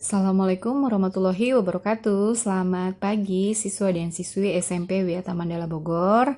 Assalamualaikum warahmatullahi wabarakatuh. Selamat pagi siswa dan siswi SMP Wiata Mandala Bogor.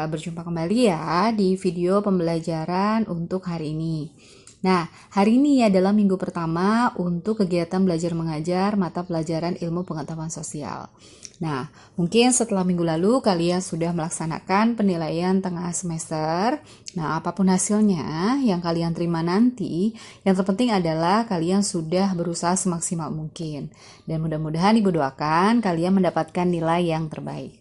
Berjumpa kembali ya di video pembelajaran untuk hari ini. Nah, hari ini adalah minggu pertama untuk kegiatan belajar mengajar mata pelajaran ilmu pengetahuan sosial. Nah, mungkin setelah minggu lalu kalian sudah melaksanakan penilaian tengah semester. Nah, apapun hasilnya yang kalian terima nanti, yang terpenting adalah kalian sudah berusaha semaksimal mungkin. Dan mudah-mudahan Ibu doakan kalian mendapatkan nilai yang terbaik.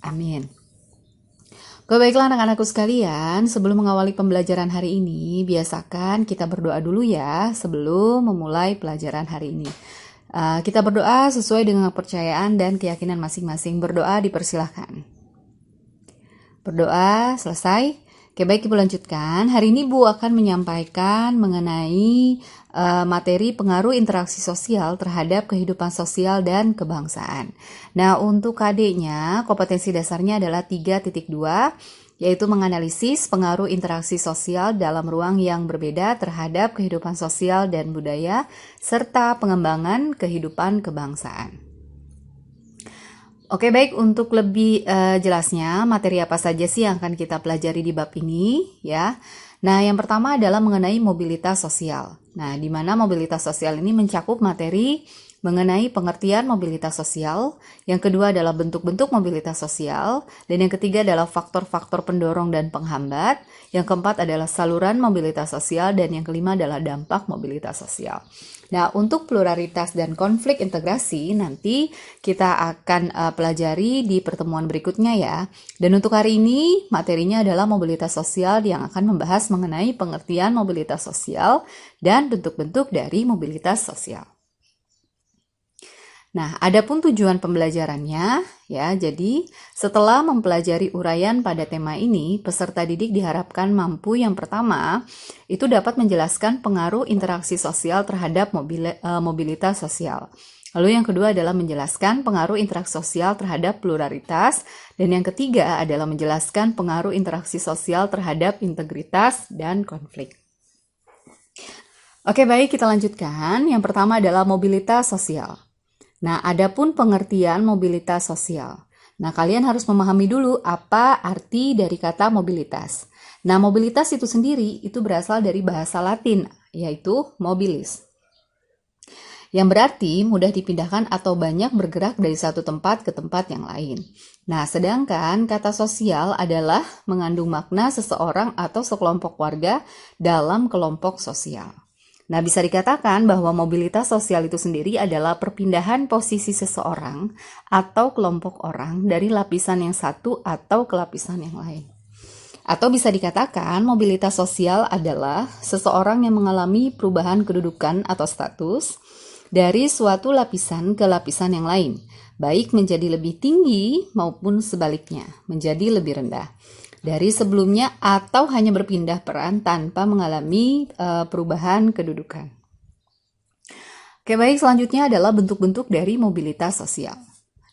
Amin. Baiklah anak-anakku sekalian, sebelum mengawali pembelajaran hari ini, biasakan kita berdoa dulu ya sebelum memulai pelajaran hari ini. Kita berdoa sesuai dengan kepercayaan dan keyakinan masing-masing. Berdoa dipersilahkan. Berdoa selesai. Oke, baik Ibu lanjutkan. Hari ini Bu akan menyampaikan mengenai materi pengaruh interaksi sosial terhadap kehidupan sosial dan kebangsaan. Nah, untuk KD-nya, kompetensi dasarnya adalah 3.2, yaitu menganalisis pengaruh interaksi sosial dalam ruang yang berbeda terhadap kehidupan sosial dan budaya, serta pengembangan kehidupan kebangsaan. Oke, baik, untuk lebih jelasnya, materi apa saja sih yang akan kita pelajari di bab ini, ya. Nah, yang pertama adalah mengenai mobilitas sosial. Nah, di mana mobilitas sosial ini mencakup materi mengenai pengertian mobilitas sosial, yang kedua adalah bentuk-bentuk mobilitas sosial, dan yang ketiga adalah faktor-faktor pendorong dan penghambat, yang keempat adalah saluran mobilitas sosial, dan yang kelima adalah dampak mobilitas sosial. Nah, untuk pluralitas dan konflik integrasi nanti kita akan pelajari di pertemuan berikutnya ya. Dan untuk hari ini materinya adalah mobilitas sosial yang akan membahas mengenai pengertian mobilitas sosial dan bentuk-bentuk dari mobilitas sosial. Nah, adapun tujuan pembelajarannya, ya, jadi setelah mempelajari uraian pada tema ini, peserta didik diharapkan mampu yang pertama, itu dapat menjelaskan pengaruh interaksi sosial terhadap mobilitas sosial. Lalu yang kedua adalah menjelaskan pengaruh interaksi sosial terhadap pluralitas, dan yang ketiga adalah menjelaskan pengaruh interaksi sosial terhadap integritas dan konflik. Oke, baik, kita lanjutkan. Yang pertama adalah mobilitas sosial. Nah, adapun pengertian mobilitas sosial. Nah, kalian harus memahami dulu apa arti dari kata mobilitas. Nah, mobilitas itu sendiri itu berasal dari bahasa Latin, yaitu mobilis, yang berarti mudah dipindahkan atau banyak bergerak dari satu tempat ke tempat yang lain. Nah, sedangkan kata sosial adalah mengandung makna seseorang atau sekelompok warga dalam kelompok sosial. Nah, bisa dikatakan bahwa mobilitas sosial itu sendiri adalah perpindahan posisi seseorang atau kelompok orang dari lapisan yang satu atau ke lapisan yang lain. Atau bisa dikatakan mobilitas sosial adalah seseorang yang mengalami perubahan kedudukan atau status dari suatu lapisan ke lapisan yang lain, baik menjadi lebih tinggi maupun sebaliknya, menjadi lebih rendah dari sebelumnya atau hanya berpindah peran tanpa mengalami perubahan kedudukan. Oke, baik, selanjutnya adalah bentuk-bentuk dari mobilitas sosial.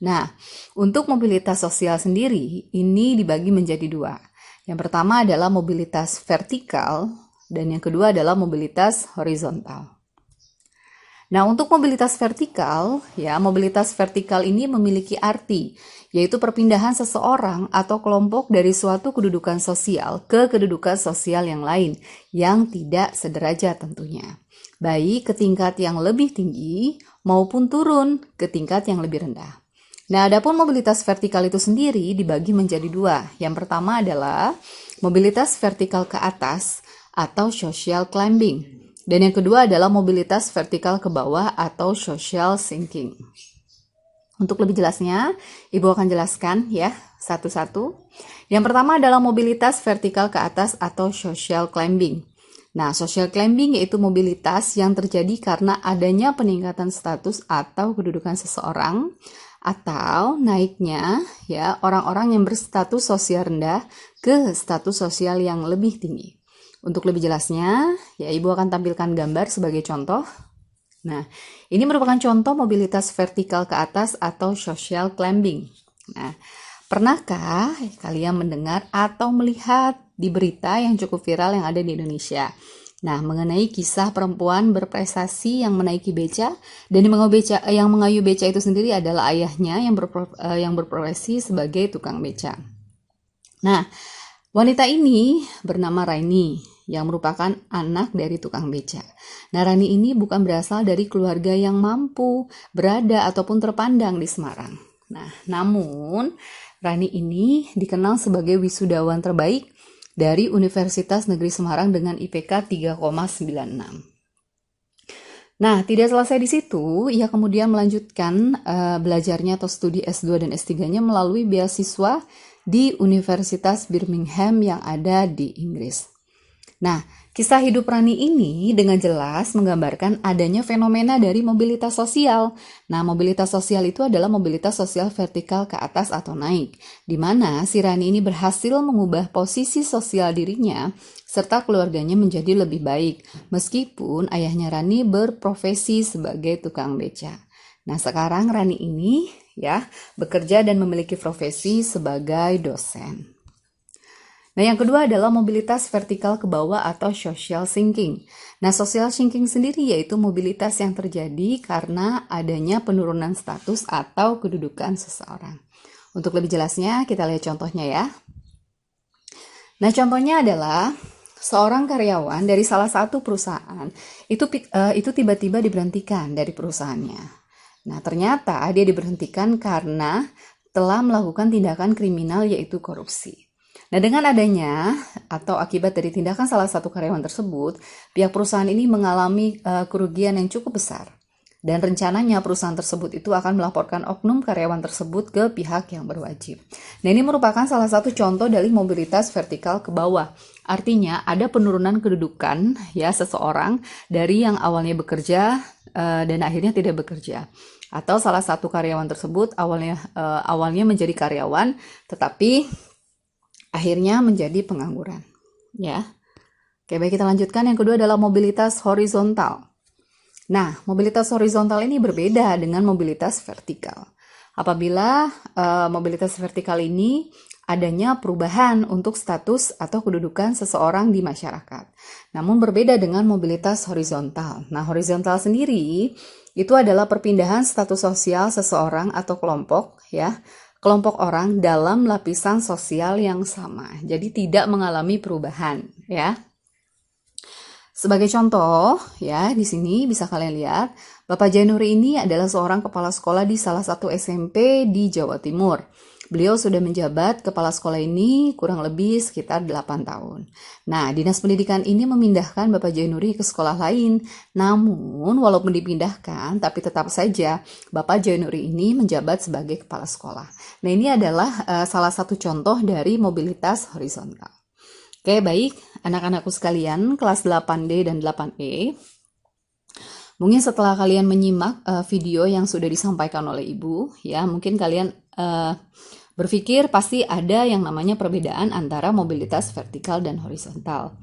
Nah, untuk mobilitas sosial sendiri ini dibagi menjadi dua. Yang pertama adalah mobilitas vertikal dan yang kedua adalah mobilitas horizontal. Nah, untuk mobilitas vertikal, ya, mobilitas vertikal ini memiliki arti, yaitu perpindahan seseorang atau kelompok dari suatu kedudukan sosial ke kedudukan sosial yang lain, yang tidak sederajat tentunya, baik ke tingkat yang lebih tinggi maupun turun ke tingkat yang lebih rendah. Nah, adapun mobilitas vertikal itu sendiri dibagi menjadi dua. Yang pertama adalah mobilitas vertikal ke atas atau social climbing. Dan yang kedua adalah mobilitas vertikal ke bawah atau social sinking. Untuk lebih jelasnya, Ibu akan jelaskan ya satu-satu. Yang pertama adalah mobilitas vertikal ke atas atau social climbing. Nah, social climbing yaitu mobilitas yang terjadi karena adanya peningkatan status atau kedudukan seseorang atau naiknya ya orang-orang yang berstatus sosial rendah ke status sosial yang lebih tinggi. Untuk lebih jelasnya, ya Ibu akan tampilkan gambar sebagai contoh. Nah, ini merupakan contoh mobilitas vertikal ke atas atau social climbing. Nah, pernahkah kalian mendengar atau melihat di berita yang cukup viral yang ada di Indonesia? Nah, mengenai kisah perempuan berprestasi yang menaiki beca, dan yang mengayu beca itu sendiri adalah ayahnya yang berprofesi sebagai tukang beca. Nah, wanita ini bernama Raini yang merupakan anak dari tukang beca. Nah, Rani ini bukan berasal dari keluarga yang mampu, berada ataupun terpandang di Semarang. Nah, namun Rani ini dikenal sebagai wisudawan terbaik dari Universitas Negeri Semarang dengan IPK 3,96. Nah, tidak selesai di situ, ia kemudian melanjutkan belajarnya atau studi S2 dan S3-nya melalui beasiswa di Universitas Birmingham yang ada di Inggris. Nah, kisah hidup Rani ini dengan jelas menggambarkan adanya fenomena dari mobilitas sosial. Nah, mobilitas sosial itu adalah mobilitas sosial vertikal ke atas atau naik, di mana si Rani ini berhasil mengubah posisi sosial dirinya serta keluarganya menjadi lebih baik, meskipun ayahnya Rani berprofesi sebagai tukang beca. Nah, sekarang Rani ini bekerja dan memiliki profesi sebagai dosen. Nah, yang kedua adalah mobilitas vertikal ke bawah atau social sinking. Nah, social sinking sendiri yaitu mobilitas yang terjadi karena adanya penurunan status atau kedudukan seseorang. Untuk lebih jelasnya, kita lihat contohnya ya. Nah, contohnya adalah seorang karyawan dari salah satu perusahaan itu tiba-tiba diberhentikan dari perusahaannya. Nah, ternyata dia diberhentikan karena telah melakukan tindakan kriminal yaitu korupsi. Nah, dengan adanya atau akibat dari tindakan salah satu karyawan tersebut, pihak perusahaan ini mengalami kerugian yang cukup besar. Dan rencananya perusahaan tersebut itu akan melaporkan oknum karyawan tersebut ke pihak yang berwajib. Nah, ini merupakan salah satu contoh dari mobilitas vertikal ke bawah. Artinya ada penurunan kedudukan seseorang dari yang awalnya bekerja dan akhirnya tidak bekerja. Atau salah satu karyawan tersebut awalnya menjadi karyawan tetapi akhirnya menjadi pengangguran. Ya. Oke, baik, kita lanjutkan. Yang kedua adalah mobilitas horizontal. Nah, mobilitas horizontal ini berbeda dengan mobilitas vertikal. Apabila mobilitas vertikal ini adanya perubahan untuk status atau kedudukan seseorang di masyarakat. Namun berbeda dengan mobilitas horizontal. Nah, horizontal sendiri itu adalah perpindahan status sosial seseorang atau kelompok orang dalam lapisan sosial yang sama. Jadi tidak mengalami perubahan, ya. Sebagai contoh, di sini bisa kalian lihat, Bapak Jainuri ini adalah seorang kepala sekolah di salah satu SMP di Jawa Timur. Beliau sudah menjabat kepala sekolah ini kurang lebih sekitar 8 tahun. Nah, Dinas Pendidikan ini memindahkan Bapak Jainuri ke sekolah lain. Namun, walaupun dipindahkan, tapi tetap saja Bapak Jainuri ini menjabat sebagai kepala sekolah. Nah, ini adalah salah satu contoh dari mobilitas horizontal. Oke, baik, anak-anakku sekalian, kelas 8D dan 8E. Mungkin setelah kalian menyimak video yang sudah disampaikan oleh Ibu, mungkin kalian berpikir pasti ada yang namanya perbedaan antara mobilitas vertikal dan horizontal.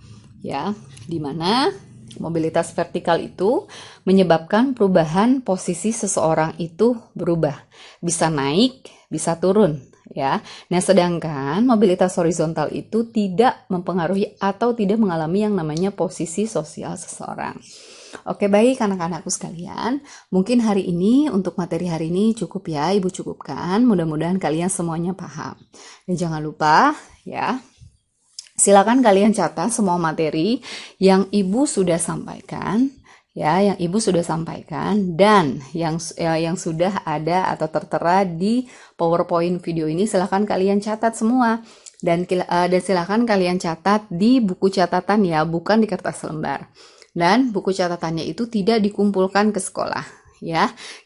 Di mana mobilitas vertikal itu menyebabkan perubahan posisi seseorang itu berubah. Bisa naik, bisa turun. Nah, sedangkan mobilitas horizontal itu tidak mempengaruhi atau tidak mengalami yang namanya posisi sosial seseorang. Oke, baik anak-anakku sekalian, mungkin hari ini untuk materi hari ini cukup ya, Ibu cukupkan. Mudah-mudahan kalian semuanya paham. Dan jangan lupa silakan kalian catat semua materi yang Ibu sudah sampaikan. Yang Ibu sudah sampaikan dan yang sudah ada atau tertera di PowerPoint video ini silakan kalian catat semua dan silakan kalian catat di buku catatan bukan di kertas lembar. Dan buku catatannya itu tidak dikumpulkan ke sekolah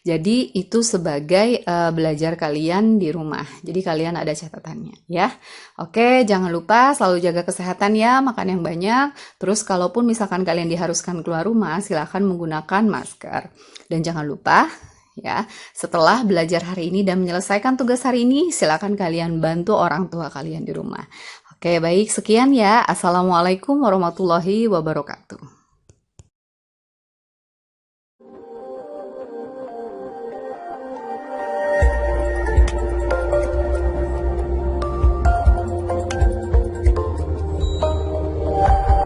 Jadi itu sebagai belajar kalian di rumah. Jadi kalian ada catatannya Oke, jangan lupa selalu jaga kesehatan makan yang banyak. Terus kalaupun misalkan kalian diharuskan keluar rumah, silakan menggunakan masker. Dan jangan lupa setelah belajar hari ini dan menyelesaikan tugas hari ini, silakan kalian bantu orang tua kalian di rumah. Oke, baik, sekian Assalamualaikum warahmatullahi wabarakatuh.